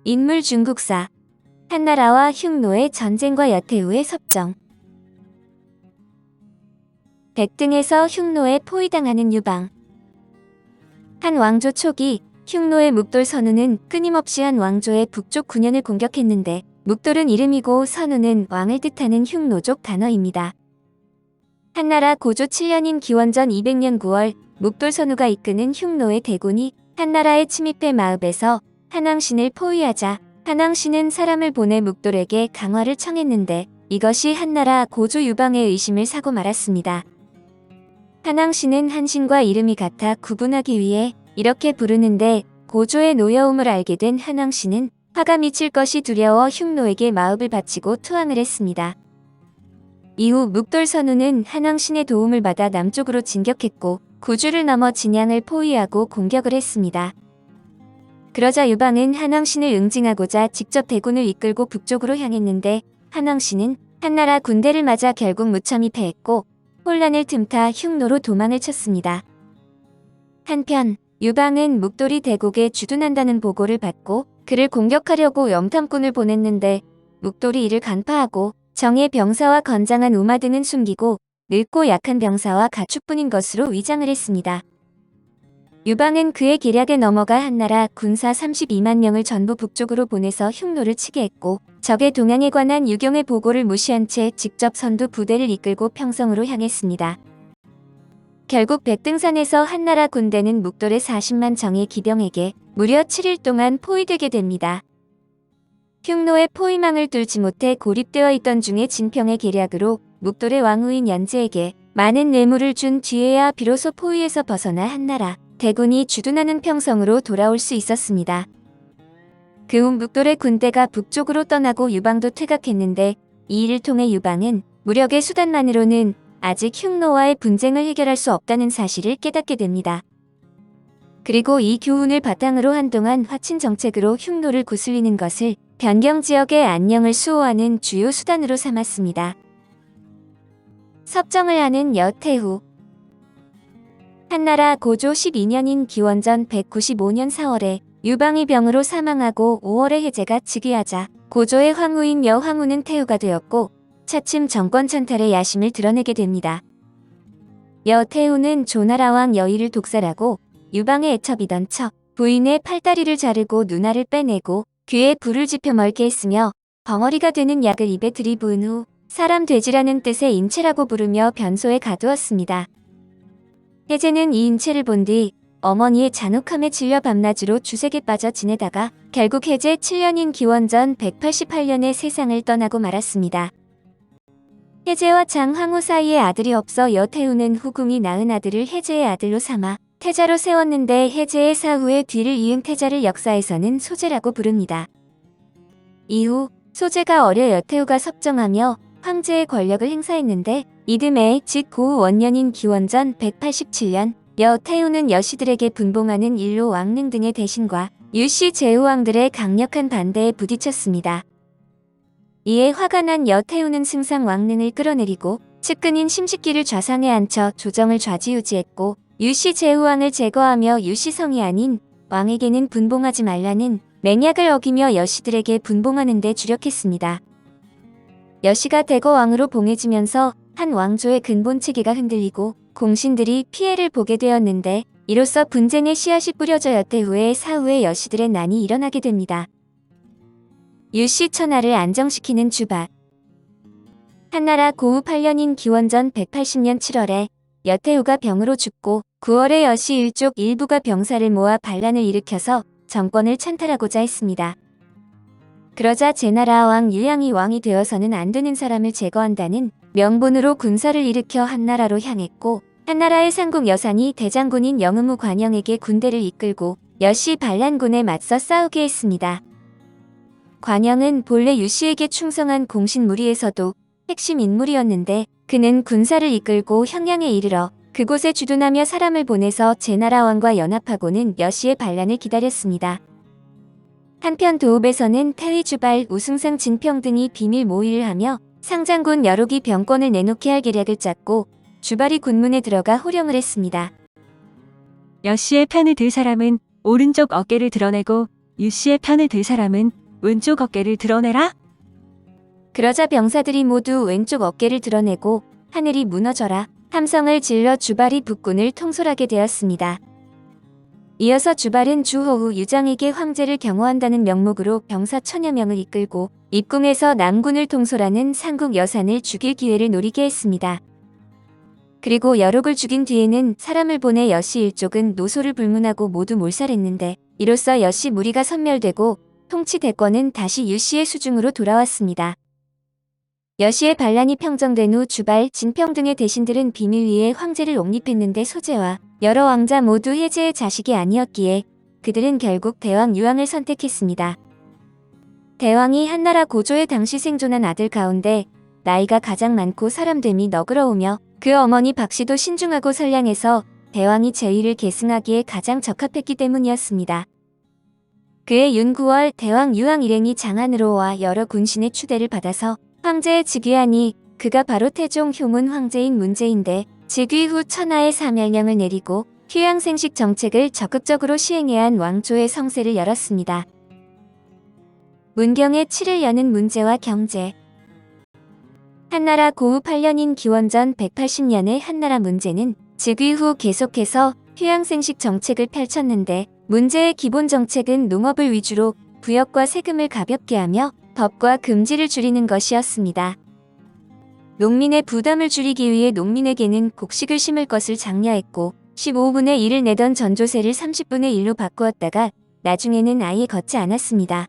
인물 중국사. 한나라와 흉노의 전쟁과 여태후의 섭정. 백등에서 흉노에 포위당하는 유방. 한 왕조 초기 흉노의 묵돌 선우는 끊임없이 한 왕조의 북쪽 9년을 공격했는데, 묵돌은 이름이고 선우는 왕을 뜻하는 흉노족 단어입니다. 한나라 고조 7년인 기원전 200년 9월 묵돌 선우가 이끄는 흉노의 대군이 한나라에 침입해 마읍에서 한왕신을 포위하자 한왕신은 사람을 보내 묵돌에게 강화를 청했는데, 이것이 한나라 고조 유방의 의심을 사고 말았습니다. 한왕신은 한신과 이름이 같아 구분하기 위해 이렇게 부르는데, 고조의 노여움을 알게 된 한왕신은 화가 미칠 것이 두려워 흉노에게 마읍을 바치고 투항을 했습니다. 이후 묵돌 선우는 한왕신의 도움을 받아 남쪽으로 진격했고 구주를 넘어 진양을 포위하고 공격을 했습니다. 그러자 유방은 한왕신을 응징하고자 직접 대군을 이끌고 북쪽으로 향했는데, 한왕신은 한나라 군대를 맞아 결국 무참히 패했고 혼란을 틈타 흉노로 도망을 쳤습니다. 한편 유방은 묵돌이 대곡에 주둔한다는 보고를 받고 그를 공격하려고 염탐꾼을 보냈는데, 묵돌이 이를 간파하고 정예 병사와 건장한 우마 등은 숨기고 늙고 약한 병사와 가축뿐인 것으로 위장을 했습니다. 유방은 그의 계략에 넘어가 한나라 군사 32만 명을 전부 북쪽으로 보내서 흉노를 치게 했고, 적의 동향에 관한 유경의 보고를 무시한 채 직접 선두 부대를 이끌고 평성으로 향했습니다. 결국 백등산에서 한나라 군대는 묵돌의 40만 정예 기병에게 무려 7일 동안 포위되게 됩니다. 흉노의 포위망을 뚫지 못해 고립되어 있던 중에 진평의 계략으로 묵돌의 왕후인 연제에게 많은 뇌물을 준 뒤에야 비로소 포위에서 벗어나 한나라 대군이 주둔하는 평성으로 돌아올 수 있었습니다. 그 후 묵돌의 군대가 북쪽으로 떠나고 유방도 퇴각했는데, 이 일을 통해 유방은 무력의 수단만으로는 아직 흉노와의 분쟁을 해결할 수 없다는 사실을 깨닫게 됩니다. 그리고 이 교훈을 바탕으로 한동안 화친 정책으로 흉노를 구슬리는 것을 변경 지역의 안녕을 수호하는 주요 수단으로 삼았습니다. 섭정을 하는 여태후. 한나라 고조 12년인 기원전 195년 4월에 유방이 병으로 사망하고 5월에 해제가 즉위하자 고조의 황후인 여황후는 태후가 되었고, 차츰 정권 찬탈의 야심을 드러내게 됩니다. 여태후는 조나라왕 여의를 독살하고 유방의 애첩이던 척 부인의 팔다리를 자르고 누나를 빼내고 귀에 불을 지펴 멀게 했으며, 벙어리가 되는 약을 입에 들이부은 후 사람 돼지라는 뜻의 인체라고 부르며 변소에 가두었습니다. 해제는 이 인체를 본 뒤 어머니의 잔혹함에 질려 밤낮으로 주색에 빠져 지내다가 결국 해제 7년인 기원전 188년에 세상을 떠나고 말았습니다. 해제와 장황후 사이에 아들이 없어 여태후는 후궁이 낳은 아들을 해제의 아들로 삼아 태자로 세웠는데, 해제의 사후에 뒤를 이은 태자를 역사에서는 소제라고 부릅니다. 이후 소제가 어려 여태후가 섭정하며 황제의 권력을 행사했는데, 이듬해 즉 고후 원년인 기원전 187년 여태후는 여씨들에게 분봉하는 일로 왕릉 등의 대신과 유씨 제후왕들의 강력한 반대에 부딪혔습니다. 이에 화가 난 여태후는 승상 왕릉을 끌어내리고 측근인 심식기를 좌상에 앉혀 조정을 좌지우지했고, 유씨 제후왕을 제거하며 유씨 성이 아닌 왕에게는 분봉하지 말라는 맹약을 어기며 여씨들에게 분봉하는 데 주력했습니다. 여씨가 대거왕으로 봉해지면서 한 왕조의 근본 체계가 흔들리고 공신들이 피해를 보게 되었는데, 이로써 분쟁의 씨앗이 뿌려져 여태후의 사후에 여씨들의 난이 일어나게 됩니다. 유씨 천하를 안정시키는 주박. 한나라 고후 8년인 기원전 180년 7월에 여태후가 병으로 죽고 9월에 여씨 일족 일부가 병사를 모아 반란을 일으켜서 정권을 찬탈하고자 했습니다. 그러자 제나라 왕 유양이 왕이 되어서는 안 되는 사람을 제거한다는 명분으로 군사를 일으켜 한나라로 향했고, 한나라의 상국 여산이 대장군인 영의무 관영에게 군대를 이끌고 여씨 반란군에 맞서 싸우게 했습니다. 관영은 본래 유씨에게 충성한 공신 무리에서도 핵심 인물이었는데, 그는 군사를 이끌고 형양에 이르러 그곳에 주둔하며 사람을 보내서 제나라 왕과 연합하고는 여씨의 반란을 기다렸습니다. 한편 도읍에서는 태의주발, 우승상 진평 등이 비밀 모의를 하며 상장군 여록이 병권을 내놓게 할 계략을 짰고, 주발이 군문에 들어가 호령을 했습니다. 여씨의 편을 들 사람은 오른쪽 어깨를 드러내고 유씨의 편을 들 사람은 왼쪽 어깨를 드러내라. 그러자 병사들이 모두 왼쪽 어깨를 드러내고 하늘이 무너져라 함성을 질러 주발이 북군을 통솔하게 되었습니다. 이어서 주발은 주호후 유장에게 황제를 경호한다는 명목으로 병사 1000여 명을 이끌고 입궁에서 남군을 통솔하는 상국 여산을 죽일 기회를 노리게 했습니다. 그리고 여록을 죽인 뒤에는 사람을 보내 여씨 일족은 노소를 불문하고 모두 몰살했는데 이로써 여씨 무리가 섬멸되고 통치 대권은 다시 유씨의 수중으로 돌아왔습니다. 여씨의 반란이 평정된 후 주발, 진평 등의 대신들은 비밀 위에 황제를 옹립했는데 소재와 여러 왕자 모두 해제의 자식이 아니었기에 그들은 결국 대왕 유왕을 선택했습니다. 대왕이 한나라 고조의 당시 생존한 아들 가운데 나이가 가장 많고 사람됨이 너그러우며 그 어머니 박씨도 신중하고 선량해서 대왕이 제위를 계승하기에 가장 적합했기 때문이었습니다. 그해 윤 9월 대왕 유왕 일행이 장안으로 와 여러 군신의 추대를 받아서 황제에 즉위하니 그가 바로 태종 효문 황제인 문제인데 즉위 후 천하의 사멸령을 내리고 휴양생식 정책을 적극적으로 시행해야 한 왕조의 성세를 열었습니다. 문경의 7을 여는 문제와 경제. 한나라 고후 8년인 기원전 180년의 한나라 문제는 즉위 후 계속해서 휴양생식 정책을 펼쳤는데 문제의 기본 정책은 농업을 위주로 부역과 세금을 가볍게 하며 법과 금지를 줄이는 것이었습니다. 농민의 부담을 줄이기 위해 농민에게는 곡식을 심을 것을 장려했고 15분의 1을 내던 전조세를 30분의 1로 바꾸었다가 나중에는 아예 걷지 않았습니다.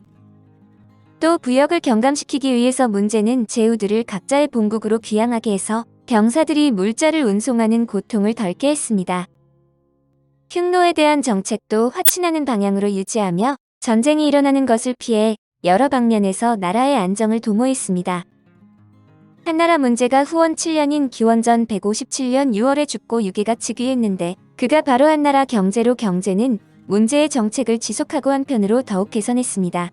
또 부역을 경감시키기 위해서 문제는 제후들을 각자의 본국으로 귀양하게 해서 병사들이 물자를 운송하는 고통을 덜게 했습니다. 흉노에 대한 정책도 화친하는 방향으로 유지하며 전쟁이 일어나는 것을 피해 여러 방면에서 나라의 안정을 도모했습니다. 한나라 문제가 후원 7년인 기원전 157년 6월에 죽고 유계가 즉위했는데 그가 바로 한나라 경제로 경제는 문제의 정책을 지속하고 한편으로 더욱 개선했습니다.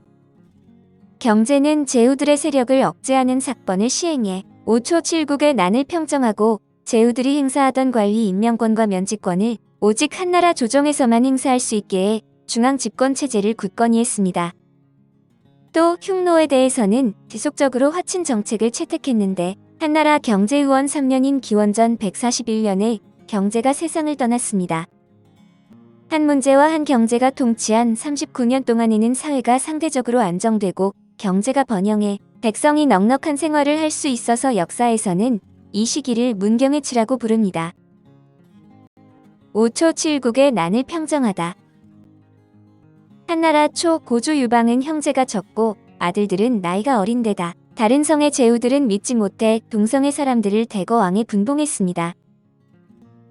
경제는 제후들의 세력을 억제하는 사건을 시행해 5초 7국의 난을 평정하고 제후들이 행사하던 관리 임명권과 면직권을 오직 한나라 조정에서만 행사할 수 있게 해 중앙 집권 체제를 굳건히 했습니다. 또 흉노에 대해서는 지속적으로 화친 정책을 채택했는데 한나라 경제후원 3년인 기원전 141년에 경제가 세상을 떠났습니다. 한 문제와 한 경제가 통치한 39년 동안에는 사회가 상대적으로 안정되고 경제가 번영해 백성이 넉넉한 생활을 할 수 있어서 역사에서는 이 시기를 문경의 치라고 부릅니다. 5초 7국의 난을 평정하다. 한나라 초 고조 유방은 형제가 적고 아들들은 나이가 어린 데다 다른 성의 제후들은 믿지 못해 동성의 사람들을 대거 왕에 분봉했습니다.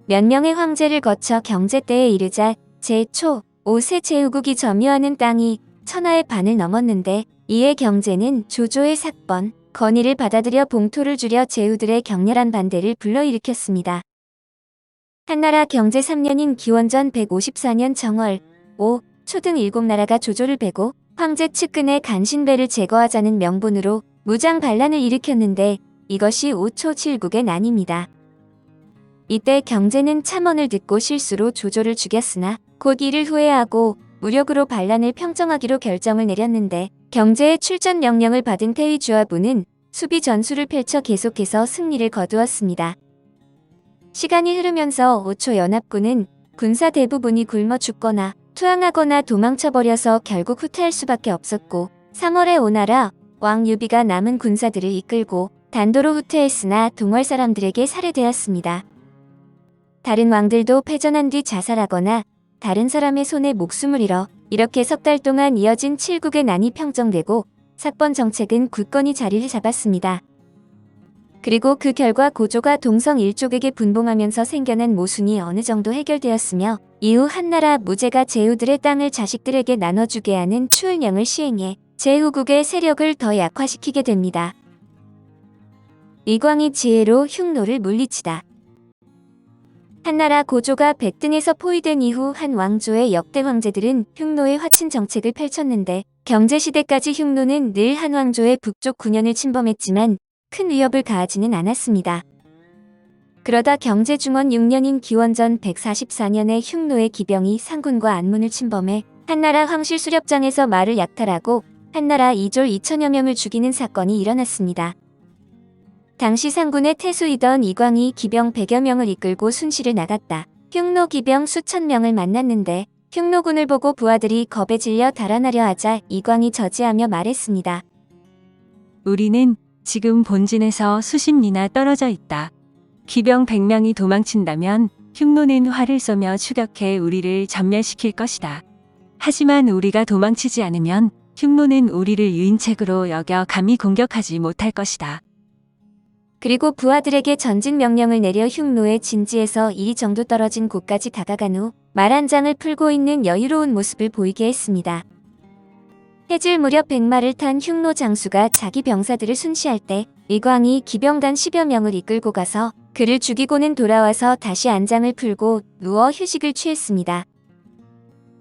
몇 명의 황제를 거쳐 경제 때에 이르자 제.초 5세 제후국이 점유하는 땅이 천하의 반을 넘었는데 이에 경제는 조조의 사건, 건의를 받아들여 봉토를 줄여 제후들의 격렬한 반대를 불러일으켰습니다. 한나라 경제 3년인 기원전 154년 정월 5, 초등 7나라가 조조를 베고 황제 측근의 간신배를 제거하자는 명분으로 무장 반란을 일으켰는데 이것이 5초 7국의 난입니다. 이때 경제는 참언을 듣고 실수로 조조를 죽였으나 곧 이를 후회하고 무력으로 반란을 평정하기로 결정을 내렸는데 경제의 출전 명령을 받은 태위 주하부는 수비 전술을 펼쳐 계속해서 승리를 거두었습니다. 시간이 흐르면서 5초 연합군은 군사 대부분이 굶어 죽거나 투항하거나 도망쳐버려서 결국 후퇴할 수밖에 없었고 3월에 오나라 왕 유비가 남은 군사들을 이끌고 단도로 후퇴했으나 동월 사람들에게 살해되었습니다. 다른 왕들도 패전한 뒤 자살하거나 다른 사람의 손에 목숨을 잃어 이렇게 석 달 동안 이어진 7국의 난이 평정되고 사권 정책은 굳건히 자리를 잡았습니다. 그리고 그 결과 고조가 동성 일족에게 분봉하면서 생겨난 모순이 어느 정도 해결되었으며 이후 한나라 무제가 제후들의 땅을 자식들에게 나눠주게 하는 추은령을 시행해 제후국의 세력을 더 약화시키게 됩니다. 이광이 지혜로 흉노를 물리치다. 한나라 고조가 백등에서 포위된 이후 한 왕조의 역대 황제들은 흉노의 화친 정책을 펼쳤는데 경제시대까지 흉노는 늘 한 왕조의 북쪽 9년을 침범했지만 큰 위협을 가하지는 않았습니다. 그러다 경제중원 6년인 기원전 144년에 흉노의 기병이 상군과 안문을 침범해 한나라 황실 수렵장에서 말을 약탈하고 한나라 이졸 2천여 명을 죽이는 사건이 일어났습니다. 당시 상군의 태수이던 이광이 기병 100여 명을 이끌고 순시를 나갔다. 흉노 기병 수천 명을 만났는데 흉노군을 보고 부하들이 겁에 질려 달아나려 하자 이광이 저지하며 말했습니다. 우리는 지금 본진에서 수십 리나 떨어져 있다. 기병 100명이 도망친다면 흉노는 활을 쏘며 추격해 우리를 전멸시킬 것이다. 하지만 우리가 도망치지 않으면 흉노는 우리를 유인책으로 여겨 감히 공격하지 못할 것이다. 그리고 부하들에게 전진 명령을 내려 흉노의 진지에서 2리 정도 떨어진 곳까지 다가간 후 말 한 장을 풀고 있는 여유로운 모습을 보이게 했습니다. 해질 무렵 100마를 탄 흉노 장수가 자기 병사들을 순시할 때 이광이 기병단 10여 명을 이끌고 가서 그를 죽이고는 돌아와서 다시 안장을 풀고 누워 휴식을 취했습니다.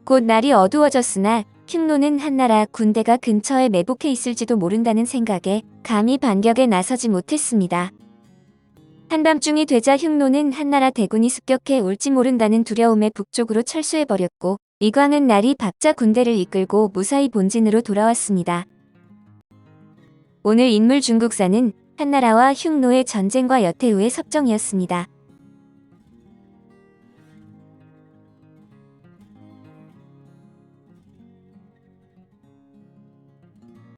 곧 날이 어두워졌으나 흉노는 한나라 군대가 근처에 매복해 있을지도 모른다는 생각에 감히 반격에 나서지 못했습니다. 한밤중이 되자 흉노는 한나라 대군이 습격해 올지 모른다는 두려움에 북쪽으로 철수해버렸고 이광은 날이 박자 군대를 이끌고 무사히 본진으로 돌아왔습니다. 오늘 인물 중국사는 한나라와 흉노의 전쟁과 여태후의 섭정이었습니다.